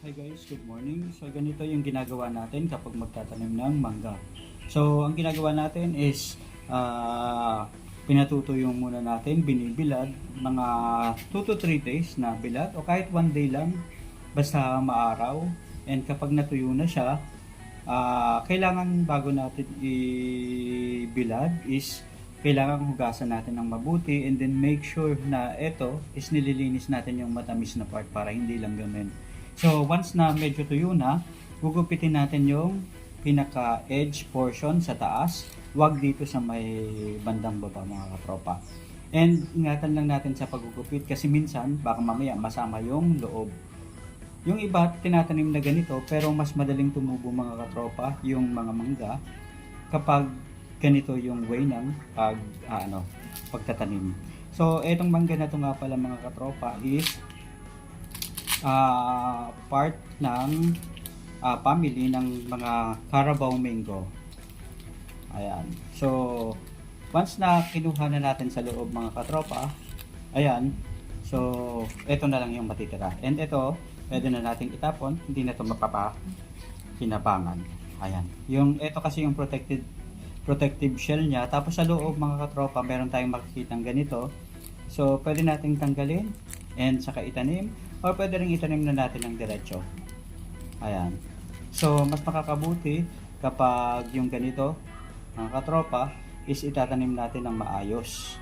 Hi guys, good morning. So ganito yung ginagawa natin kapag magtatanim ng mangga. So ang ginagawa natin is pinatutuyong muna natin, binibilad mga 2 to 3 days na bilad o kahit 1 day lang basta maaraw. And kapag natuyo na siya, kailangan bago natin ibilad is kailangan hugasan natin ng mabuti and then make sure na ito is nililinis natin yung matamis na part para hindi lang gamin. So, once na medyo tuyo na, gugupitin natin yung pinaka-edge portion sa taas. Huwag dito sa may bandang baba mga katropa. And ingatan lang natin sa paggugupit kasi minsan baka mamaya masama yung loob. Yung iba tinatanim na ganito pero mas madaling tumubo mga katropa yung mga mangga kapag ganito yung way ng pagtatanim. So, etong mangga na ito nga pala mga katropa is part ng family ng mga Carabao Mango. Ayan. So, once na kinuha na natin sa loob mga katropa, ayan. So, ito na lang yung matitira. And ito, pwede na nating itapon. Hindi na ito mapapakinabangan. Ayan. Yung, ito kasi yung protective shell niya. Tapos sa loob mga katropa, meron tayong makikitang ganito. So, pwede nating tanggalin and saka itanim. O pwede rin itanim na natin ng diretso. Ayan. So, mas makakabuti kapag yung ganito, mga katropa, is itatanim natin ng maayos.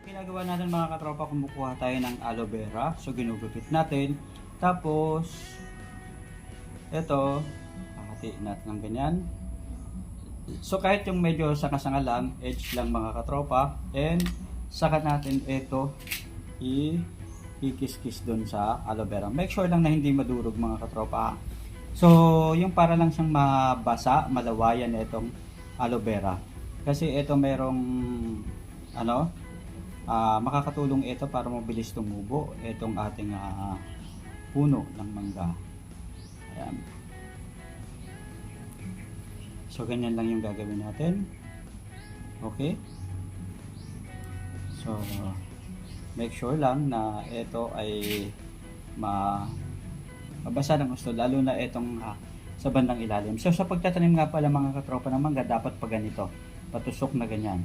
Ginagawa natin mga katropa, kumukuha tayo ng aloe vera. So, ginugupit natin. Tapos, ito, hahatiin natin ng ganyan. So, kahit yung medyo sanga-sanga lang, edge lang mga katropa. And, saka natin ito ikis-kis doon sa aloe vera. Make sure lang na hindi madurog mga katropa. So, yung para lang siyang mabasa, malawayan itong aloe vera. Kasi ito merong makakatulong ito para mabilis tumubo itong ating puno ng mangga. Ayan. So, ganyan lang yung gagawin natin. Okay? So, make sure lang na ito ay mabasa ng gusto, lalo na itong sa bandang ilalim. So, sa pagtatanim nga pala mga katropa ng mangga, dapat pa ganito, patusok na ganyan.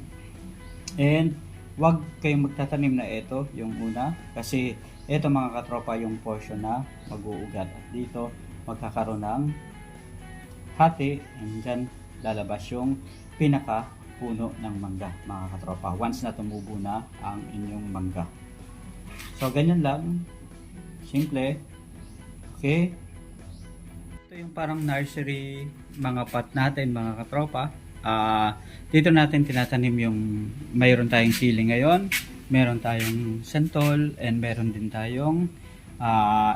And, wag kayong magtatanim na ito, yung una, kasi ito mga katropa yung portion na mag-uugat. At dito, magkakaroon ng hati, and dyan lalabas yung pinaka puno ng mangga mga katropa once na tumubo na ang inyong mangga. So ganyan lang, simple. Okay, ito yung parang nursery mga pot natin mga katropa. Dito natin tinatanim yung mayroon tayong sili ngayon, meron tayong santol, and meron din tayong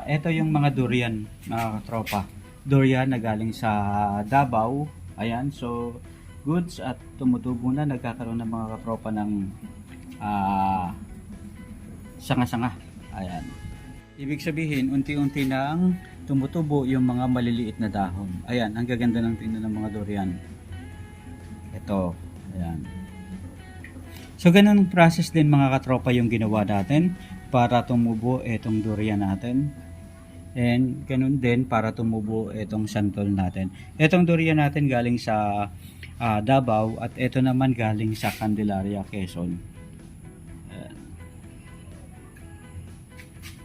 ito yung mga durian mga katropa, durian na galing sa Davao. Ayan, so goods at tumutubo na, nagkakaroon ng mga katropa ng sanga-sanga. Ayan. Ibig sabihin, unti-unti nang tumutubo yung mga maliliit na dahon. Ayan, ang gaganda ng tingnan ng mga durian. Ito, ayan. So, ganun process din mga katropa yung ginawa natin para tumubo itong durian natin. And ganun din para tumubo itong santol natin. Itong durian natin galing sa Davao at ito naman galing sa Candelaria, Quezon.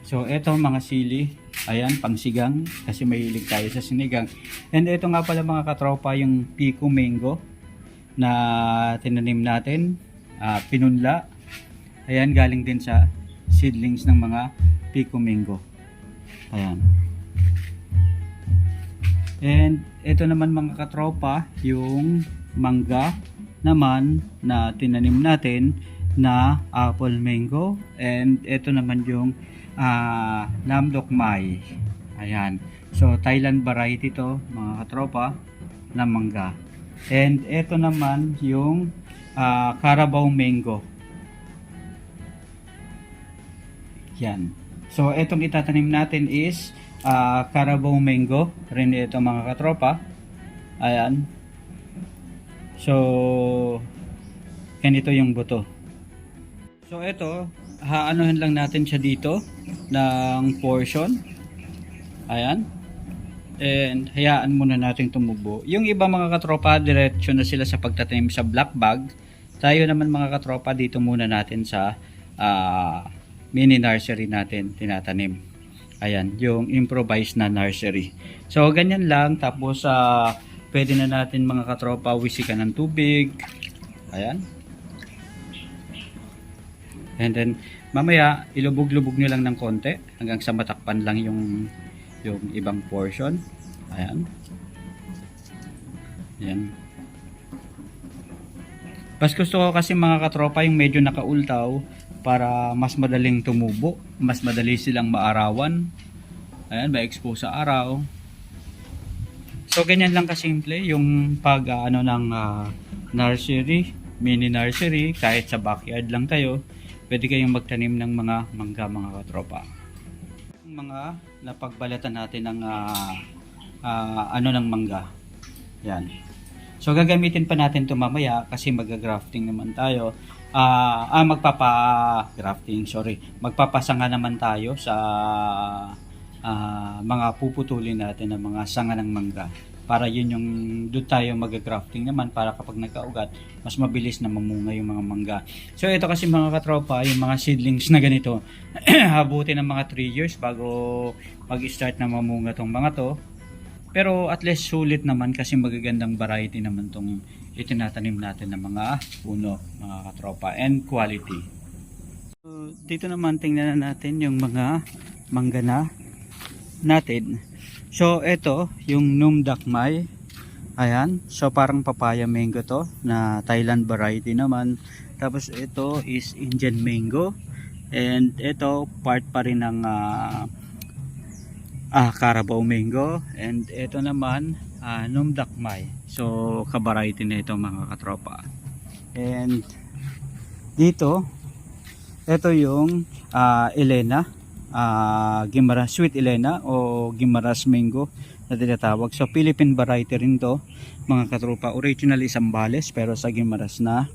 So ito mga sili, ayan, pangsigang kasi mahilig tayo sa sinigang. And ito nga pala mga katropa yung Pico Mango na tinanim natin, pinunla. Ayan, galing din sa seedlings ng mga Pico Mango. Ayan. And ito naman mga katropa yung mangga naman na tinanim natin na apple mango, and ito naman yung namdokmai. Ayan, so Thailand variety to mga katropa na mangga. And ito naman yung Carabao Mango. Yan, so itong itatanim natin is Carabao Mango rin ito mga katropa. Ayan. So, ganito yung buto. So, ito, haanuhin lang natin siya dito ng portion. Ayan. And hayaan muna natin tumubo. Yung iba mga katropa, diretso na sila sa pagtatanim sa black bag. Tayo naman mga katropa, dito muna natin sa mini nursery natin tinatanim. Ayan, yung improvised na nursery. So ganyan lang, tapos pwede na natin mga katropa wisikan ng tubig. Ayan. And then mamaya ilubog-lubog nyo lang ng konti hanggang sa matakpan lang yung ibang portion. Ayan. Ayan. Mas gusto ko kasi mga katropa yung medyo nakaultaw para mas madaling tumubo, mas madali silang maarawan. Ayan, ma-expose sa araw. So ganyan lang kasimple yung pag ng nursery, mini nursery. Kahit sa backyard lang kayo, pwede kayong magtanim ng mga mangga mga katropa. Mga napagbalatan natin ng ng mangga. Yan. So gagamitin pa natin ito mamaya kasi mag-grafting naman tayo. Magpapasanga naman tayo sa mga puputulin natin ng mga sanga ng mangga. Para yun yung doon tayo mag-grafting naman para kapag nagkaugat, mas mabilis na mamunga yung mga mangga. So ito kasi mga katropa, yung mga seedlings na ganito, habutin ng mga 3 years bago mag-start na mamunga tong mga to. Pero at least sulit naman kasi magagandang variety naman tong itinatanim natin ng mga puno, mga katropa, and quality. So, dito naman tingnan natin yung mga mangga na natin. So ito yung Num Dakmay. Ayan, so parang papaya mango to na Thailand variety naman. Tapos ito is Indian mango, and ito part pa rin ng Carabao mango, and ito naman Num Dakmay. So ka-variety na ito mga katropa. And dito ito yung Elena, Guimaras, Sweet Elena o Guimaras mango na tinatawag. So Philippine variety rin to mga katropa. Originally Zambales pero sa Guimaras na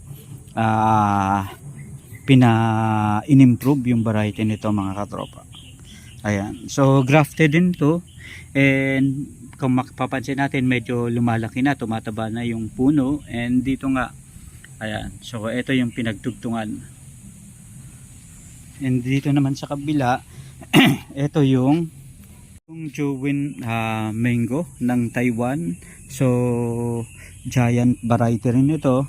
in-improve yung variety nito mga katropa. Ayan. So grafted din to, and kung mapapansin natin medyo lumalaki na, tumataba na yung puno, and dito nga ayan. So ito yung pinagtugtungan. And dito naman sa kabila ito yung Jowin mango ng Taiwan. So giant variety rin ito.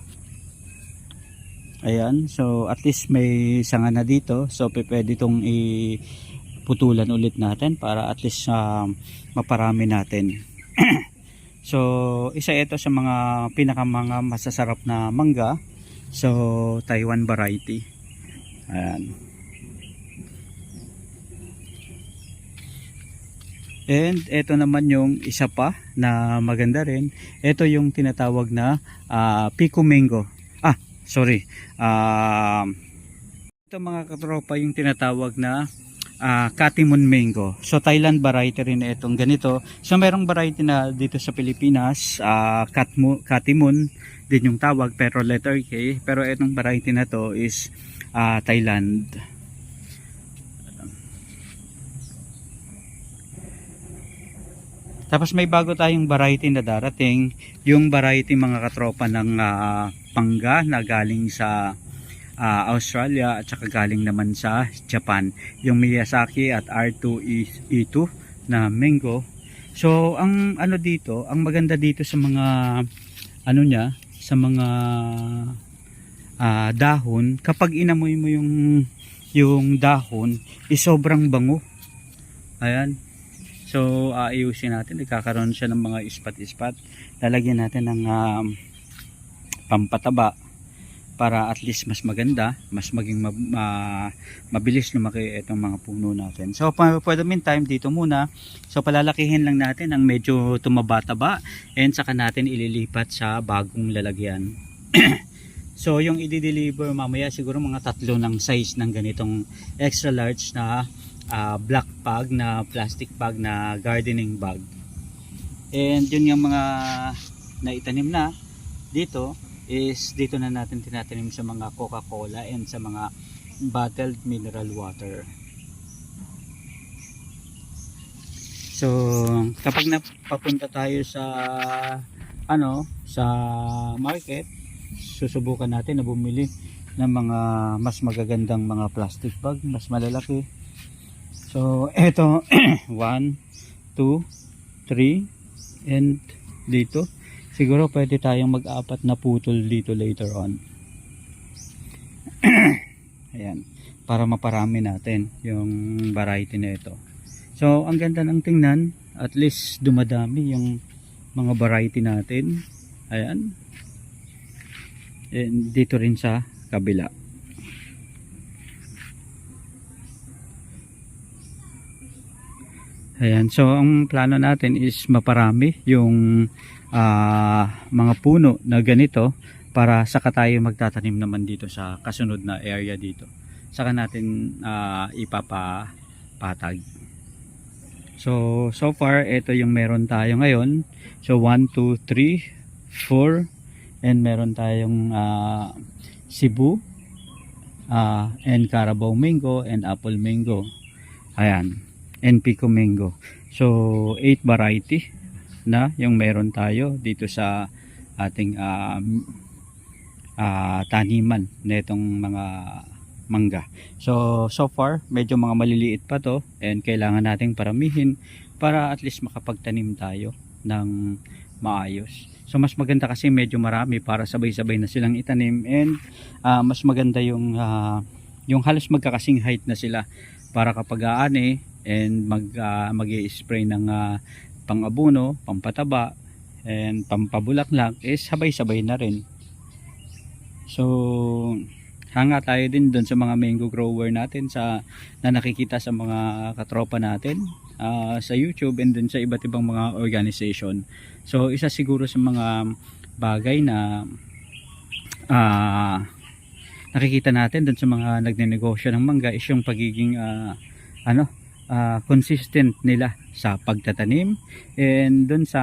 Ayan, so at least may sanga na dito. So pwede itong iputulan ulit natin para at least maparami natin. So isa ito sa mga mga masasarap na mangga. So Taiwan variety. Ayan. And ito naman yung isa pa na maganda rin. Ito yung tinatawag na Pico mango. Ito mga katropa yung tinatawag na Katimun mango. So Thailand variety rin itong ganito. So merong variety na dito sa Pilipinas, Katimun din yung tawag pero letter K. Pero itong variety na to is Thailand. Tapos may bago tayong variety na darating, yung variety mga katropa ng pangga na galing sa Australia at saka galing naman sa Japan, yung Miyazaki at R2E2 na mango. So ang dito, ang maganda dito sa mga sa mga dahon, kapag inamoy mo yung dahon, sobrang bango. Ayan. So ayusin natin, nagkakaroon siya ng mga ispat-ispat. Lalagyan natin ng pampataba para at least mas maganda, mas maging mabilis lumaki itong mga puno natin. So for the meantime, dito muna. So palalakihin lang natin ang medyo tumaba-taba, and saka natin ililipat sa bagong lalagyan. So yung i-deliver mamaya siguro mga 3 ng size ng ganitong extra large na black bag, na plastic bag na gardening bag. And yun yung mga naitanim na dito is dito na natin tinatanim sa mga Coca-Cola and sa mga bottled mineral water. So kapag napapunta tayo sa sa market, susubukan natin na bumili ng mga mas magagandang mga plastic bag, mas malalaki. So eto 1, 2, 3 and dito siguro pwede tayong mag-apat na putol dito later on. Ayan, para maparami natin yung variety na ito. So ang ganda ng tingnan, at least dumadami yung mga variety natin. Ayan, and dito rin sa kabila. Ayan, so ang plano natin is maparami yung mga puno na ganito para saka tayo magtatanim naman dito sa kasunod na area dito. Saka natin ipapatag. So far ito yung meron tayo ngayon. So 1, 2, 3, 4 and meron tayong Cebu and Carabao mango and apple mango. Ayan, and pico mango. So 8 variety na yung meron tayo dito sa ating taniman netong mga mangga. So far medyo mga maliliit pa to and kailangan nating paramihin para at least makapagtanim tayo ng maayos. So mas maganda kasi medyo marami para sabay-sabay na silang itanim and mas maganda yung halos magkakasing height na sila para kapag aani and mag-i-spray ng pang-abono, pampataba and pampabulaklak is sabay-sabay na rin. So hanga tayo din doon sa mga mango grower natin na nakikita sa mga katropa natin sa YouTube and din sa iba't ibang mga organization. So isa siguro sa mga bagay na nakikita natin doon sa mga nagnenegosyo ng mangga is yung pagiging consistent nila sa pagtatanim and doon sa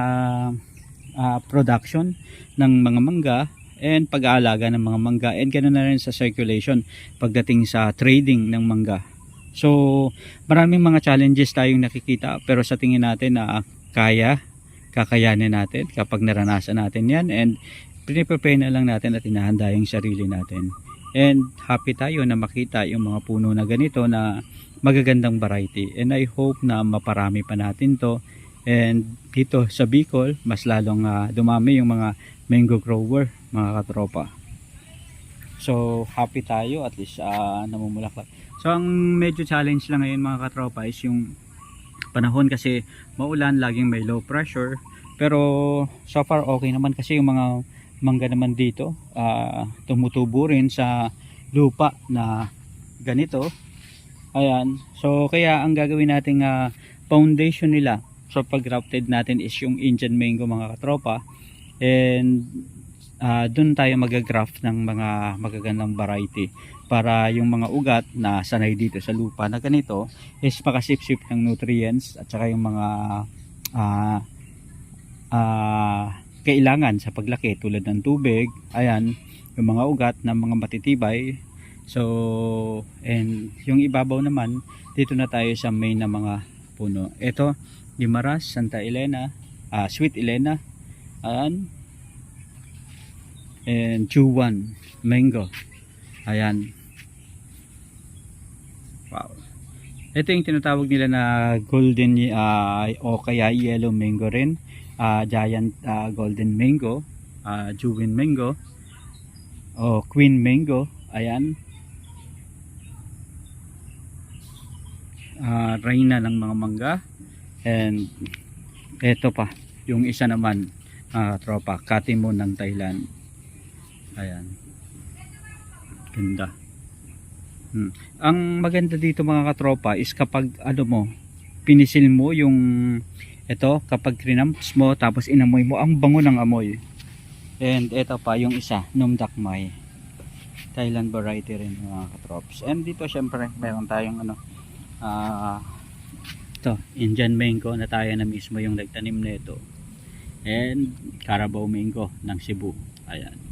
production ng mga mangga and pag-aalaga ng mga mangga and ganoon na rin sa circulation pagdating sa trading ng mangga. So maraming mga challenges tayong nakikita pero sa tingin natin na kakayanin natin kapag naranasan natin yan and piniprepare na lang natin at inahanda yung sarili natin. And happy tayo na makita yung mga puno na ganito na magagandang variety and I hope na maparami pa natin to and dito sa Bicol mas lalong dumami yung mga mango grower mga katropa. So happy tayo at least namumulaklak. So ang medyo challenge lang ngayon mga katropa is yung panahon kasi maulan, laging may low pressure pero so far okay naman kasi yung mga mangga naman dito tumutubo rin sa lupa na ganito. Ayan, so kaya ang gagawin nating foundation nila so pag grafted natin is yung Indian mango mga katropa and dun tayo mag-graft ng mga magagandang variety para yung mga ugat na sanay dito sa lupa na ganito is makasipsip ng nutrients at saka yung mga kailangan sa paglaki tulad ng tubig, ayan, yung mga ugat na mga matitibay. So and yung ibabaw naman dito na tayo sa main na mga puno. Ito Guimaras, Santa Elena, Sweet Elena, ayan, and Chuwan mango, ayan. Wow, ito yung tinatawag nila na golden o kaya yellow mango rin, giant golden mango, Juwin mango o queen mango, ayan. Reyna ng mga mangga and eto pa yung isa naman tropa, Katimon ng Thailand, ayan, ganda. Ang maganda dito mga katropa is kapag pinisil mo yung ito, kapag crinamps mo tapos inamoy mo, ang bango ng amoy. And ito pa yung isa, Numdakmay, Thailand variety rin mga katrops. And dito syempre meron tayong ito, Indian mango na tayo na mismo yung nagtanim nito and Carabao mango ng Cebu, ayan.